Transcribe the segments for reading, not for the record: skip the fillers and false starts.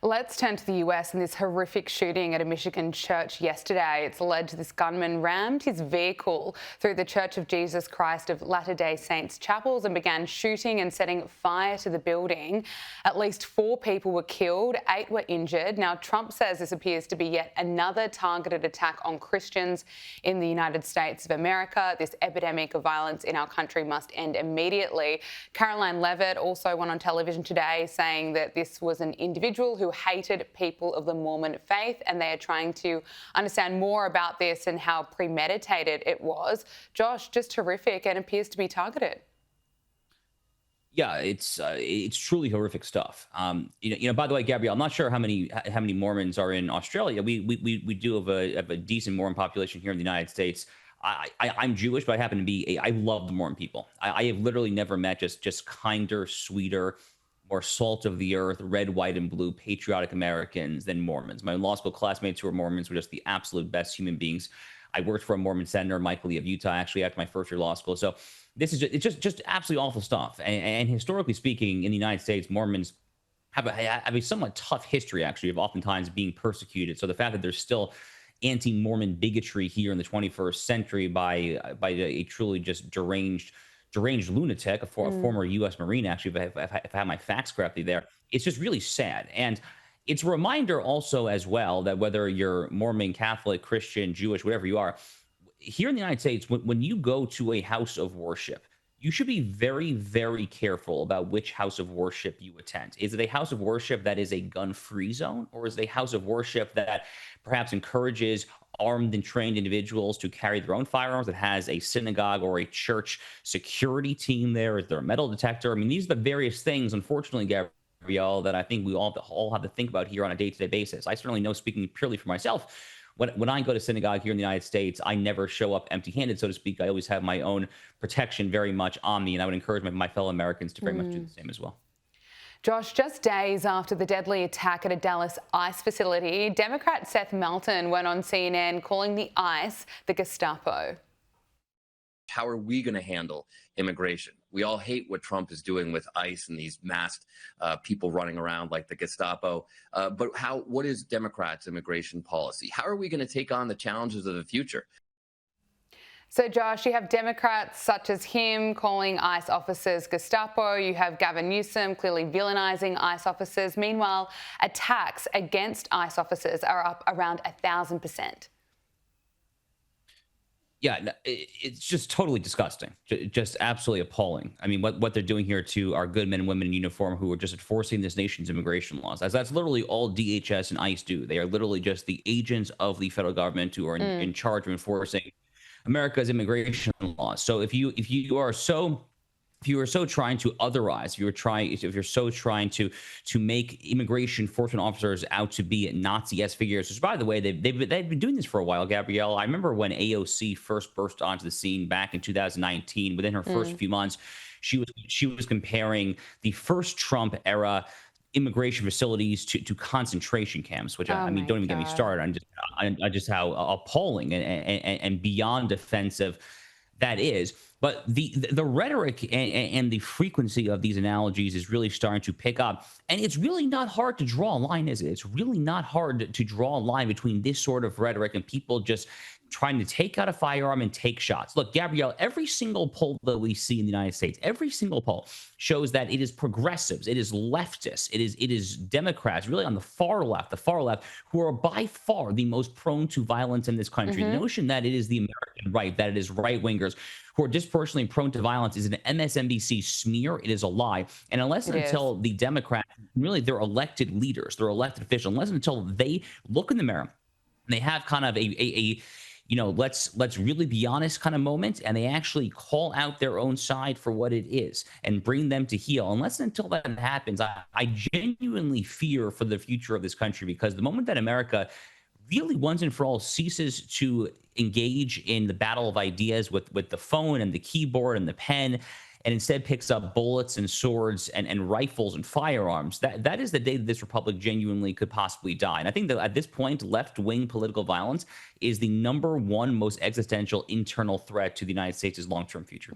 Let's turn to the US and this horrific shooting at a Michigan church yesterday. It's alleged this gunman rammed his vehicle through the Church of Jesus Christ of Latter-day Saints chapels and began shooting and setting fire to the building. At least 4 people were killed, 8 were injured. Now, Trump says this appears to be yet another targeted attack on Christians in the United States of America. This epidemic of violence in our country must end immediately. Caroline Levitt also went on television today saying that this was an individual who hated people of the Mormon faith, and they are trying to understand more about this and how premeditated it was. Josh, just horrific and appears to be targeted. Yeah, it's truly horrific stuff. By the way, Gabrielle, I'm not sure how many Mormons are in Australia. We do have a decent Mormon population here in the United States. I'm Jewish, but I happen to be I love the Mormon people. I have literally never met just kinder, sweeter, more salt of the earth, red, white, and blue, patriotic Americans than Mormons. My law school classmates who are Mormons were just the absolute best human beings. I worked for a Mormon senator, Michael Lee of Utah, actually after my first year of law school. So it's just absolutely awful stuff. And historically speaking, in the United States, Mormons have a somewhat tough history, actually, of oftentimes being persecuted. So the fact that there's still anti-Mormon bigotry here in the 21st century by a truly just deranged lunatic, a former U.S. Marine, actually, if I have my facts correctly there, it's just really sad. And it's a reminder also as well that whether you're Mormon, Catholic, Christian, Jewish, whatever you are, here in the United States, when you go to a house of worship, you should be very, very careful about which house of worship you attend. Is it a house of worship that is a gun-free zone, or is it a house of worship that perhaps encourages armed and trained individuals to carry their own firearms, that has a synagogue or a church security team there? Is there a metal detector? I mean, these are the various things, unfortunately, Gabrielle, that I think we all have to think about here on a day-to-day basis. I certainly know, speaking purely for myself, when I go to synagogue here in the United States, I never show up empty-handed, so to speak. I always have my own protection very much on me, and I would encourage my fellow Americans to very much do the same as well. Josh, just days after the deadly attack at a Dallas ICE facility, Democrat Seth Melton went on CNN calling the ICE the Gestapo. How are we going to handle immigration? We all hate what Trump is doing with ICE and these masked people running around like the Gestapo. But what is Democrats' immigration policy? How are we going to take on the challenges of the future? So, Josh, you have Democrats such as him calling ICE officers Gestapo. You have Gavin Newsom clearly villainising ICE officers. Meanwhile, attacks against ICE officers are up around 1,000%. Yeah, it's just totally disgusting, just absolutely appalling. I mean, what they're doing here to our good men and women in uniform who are just enforcing this nation's immigration laws. That's literally all DHS and ICE do. They are literally just the agents of the federal government who are in charge of enforcing America's immigration laws. So if you are so trying to otherize, if you're so trying to make immigration enforcement officers out to be Nazi-esque figures, which, by the way, they've been doing this for a while, Gabrielle. I remember when AOC first burst onto the scene back in 2019. Within her first few months, she was comparing the first Trump era immigration facilities to concentration camps, which I mean, don't even get me started on just how appalling and beyond offensive that is. But the rhetoric and the frequency of these analogies is really starting to pick up. And it's really not hard to draw a line, is it? It's really not hard to draw a line between this sort of rhetoric and people just trying to take out a firearm and take shots. Look, Gabrielle, every single poll that we see in the United States, every single poll shows that it is progressives, it is leftists, it is Democrats, really on the far left, who are by far the most prone to violence in this country. The notion that it is the American right, that it is right-wingers who are disproportionately prone to violence is an MSNBC smear. It is a lie. And unless and until the Democrats, really their elected leaders, their elected officials, unless and until they look in the mirror and they have kind of a let's really be honest kind of moment, and they actually call out their own side for what it is and bring them to heel. Unless and until that happens, I genuinely fear for the future of this country, because the moment that America really once and for all ceases to engage in the battle of ideas with the phone and the keyboard and the pen, and instead picks up bullets and swords and rifles and firearms, that is the day that this republic genuinely could possibly die. And I think that at this point, left-wing political violence is the #1 most existential internal threat to the United States' long-term future.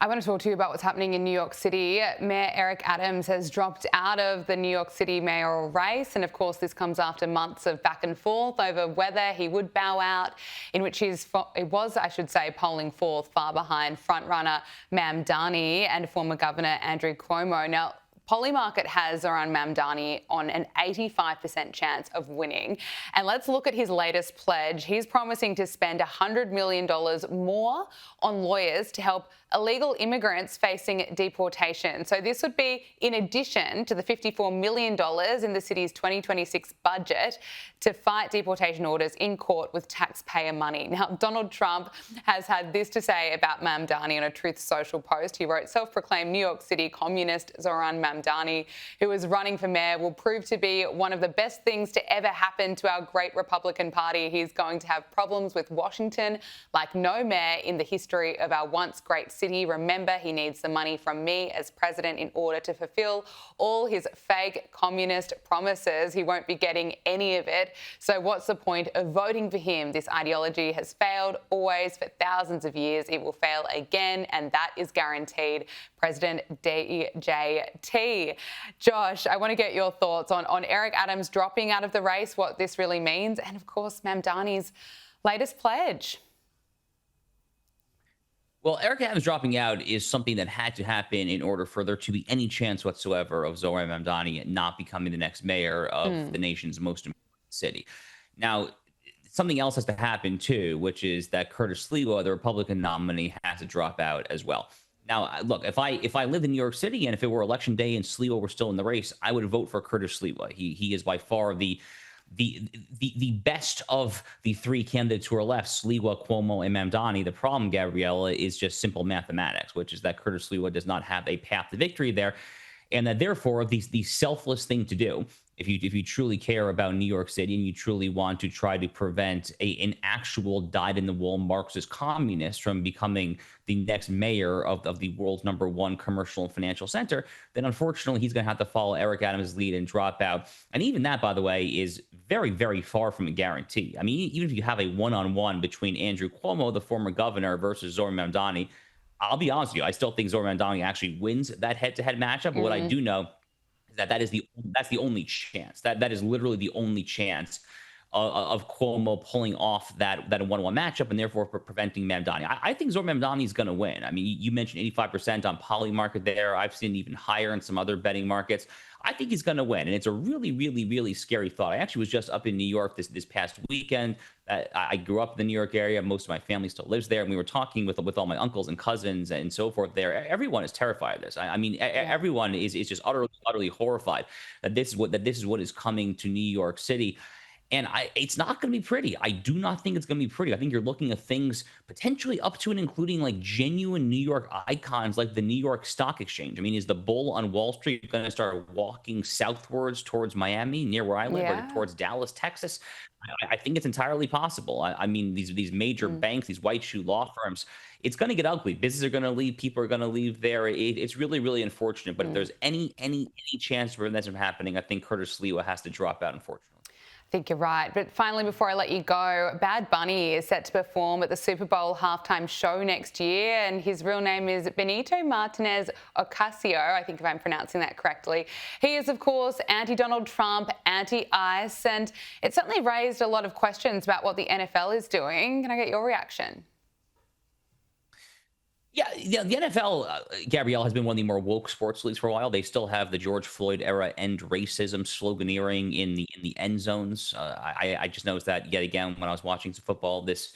I want to talk to you about what's happening in New York City. Mayor Eric Adams has dropped out of the New York City mayoral race. And of course, this comes after months of back and forth over whether he would bow out, in which it was, I should say, polling fourth, far behind frontrunner Mamdani and former Governor Andrew Cuomo. Now, Polymarket has Zohran Mamdani on an 85% chance of winning. And let's look at his latest pledge. He's promising to spend $100 million more on lawyers to help illegal immigrants facing deportation. So this would be in addition to the $54 million in the city's 2026 budget to fight deportation orders in court with taxpayer money. Now, Donald Trump has had this to say about Mamdani on a Truth Social post. He wrote, self-proclaimed New York City communist Zohran Mamdani, who is running for mayor, will prove to be one of the best things to ever happen to our great Republican Party. He's going to have problems with Washington like no mayor in the history of our once great city. Remember, he needs the money from me as president in order to fulfill all his fake communist promises. He won't be getting any of it. So what's the point of voting for him? This ideology has failed always for thousands of years. It will fail again, and that is guaranteed. President DJT. Josh, I want to get your thoughts on Eric Adams dropping out of the race, what this really means, and of course, Mamdani's latest pledge. Well, Eric Adams dropping out is something that had to happen in order for there to be any chance whatsoever of Zohran Mamdani not becoming the next mayor of the nation's most important city. Now, something else has to happen too, which is that Curtis Sliwa, the Republican nominee, has to drop out as well. Now, look, if I lived in New York City and if it were election day and Sliwa were still in the race, I would vote for Curtis Sliwa. He is by far the best of the three candidates who are left, Sliwa, Cuomo, and Mamdani. The problem, Gabriella, is just simple mathematics, which is that Curtis Sliwa does not have a path to victory there, and that therefore the selfless thing to do, if you truly care about New York City and you truly want to try to prevent an actual dyed-in-the-wool Marxist communist from becoming the next mayor of the world's #1 commercial and financial center, then unfortunately he's going to have to follow Eric Adams' lead and drop out. And even that, by the way, is very, very far from a guarantee. I mean, even if you have a one-on-one between Andrew Cuomo, the former governor, versus Zohran Mamdani, I'll be honest with you, I still think Zohran Mamdani actually wins that head-to-head matchup. But what I do know is that's the only chance. That is literally the only chance of Cuomo pulling off that 1-1 matchup and therefore preventing Mamdani. I think Zohran Mamdani is going to win. I mean, you mentioned 85% on Polymarket there. I've seen even higher in some other betting markets. I think he's going to win, and it's a really, really, really scary thought. I actually was just up in New York this past weekend. I grew up in the New York area. Most of my family still lives there, and we were talking with all my uncles and cousins and so forth there. Everyone is terrified of this. I mean, everyone is just utterly horrified that this is what is coming to New York City. And it's not going to be pretty. I do not think it's going to be pretty. I think you're looking at things potentially up to and including like genuine New York icons like the New York Stock Exchange. I mean, is the bull on Wall Street going to start walking southwards towards Miami, near where I live, or towards Dallas, Texas? I think it's entirely possible. I mean, these major banks, these white shoe law firms, it's going to get ugly. Businesses are going to leave. People are going to leave there. It's really, really unfortunate. But if there's any chance for this from happening, I think Curtis Sliwa has to drop out, unfortunately. I think you're right. But finally, before I let you go, Bad Bunny is set to perform at the Super Bowl halftime show next year, and his real name is Benito Martinez Ocasio, I think if I'm pronouncing that correctly. He is, of course, anti-Donald Trump, anti-ICE, and it certainly raised a lot of questions about what the NFL is doing. Can I get your reaction? Yeah, the NFL, Gabrielle, has been one of the more woke sports leagues for a while. They still have the George Floyd era "End Racism" sloganeering in the end zones. I just noticed that yet again when I was watching some football this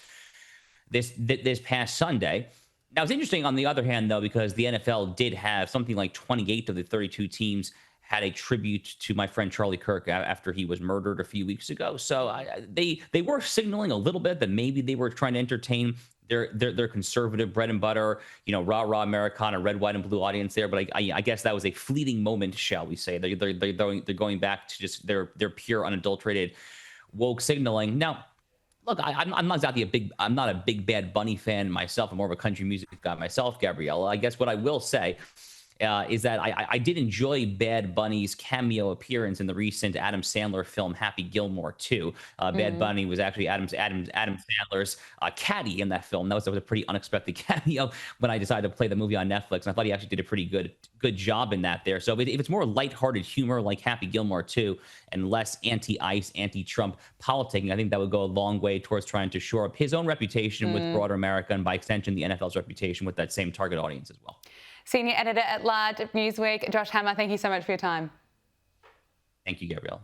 past Sunday. Now, it's interesting on the other hand, though, because the NFL did have something like 28 of the 32 teams had a tribute to my friend Charlie Kirk after he was murdered a few weeks ago. So they were signaling a little bit that maybe they were trying to entertain their conservative bread and butter, rah Americana, red, white, and blue audience there. But I guess that was a fleeting moment, shall we say? They're going back to just their pure, unadulterated woke signaling. Now, look, I'm not exactly I'm not a big Bad Bunny fan myself. I'm more of a country music guy myself, Gabriella. I guess what I will say is that I did enjoy Bad Bunny's cameo appearance in the recent Adam Sandler film Happy Gilmore 2. Bad Bunny was actually Adam Sandler's caddy in that film. That was a pretty unexpected cameo when I decided to play the movie on Netflix, and I thought he actually did a pretty good job in that there. So if it's more lighthearted humor like Happy Gilmore 2 and less anti-ICE, anti-Trump politicking, I think that would go a long way towards trying to shore up his own reputation with broader America, and by extension the NFL's reputation with that same target audience as well. Senior Editor at Large of Newsweek, Josh Hammer, thank you so much for your time. Thank you, Gabrielle.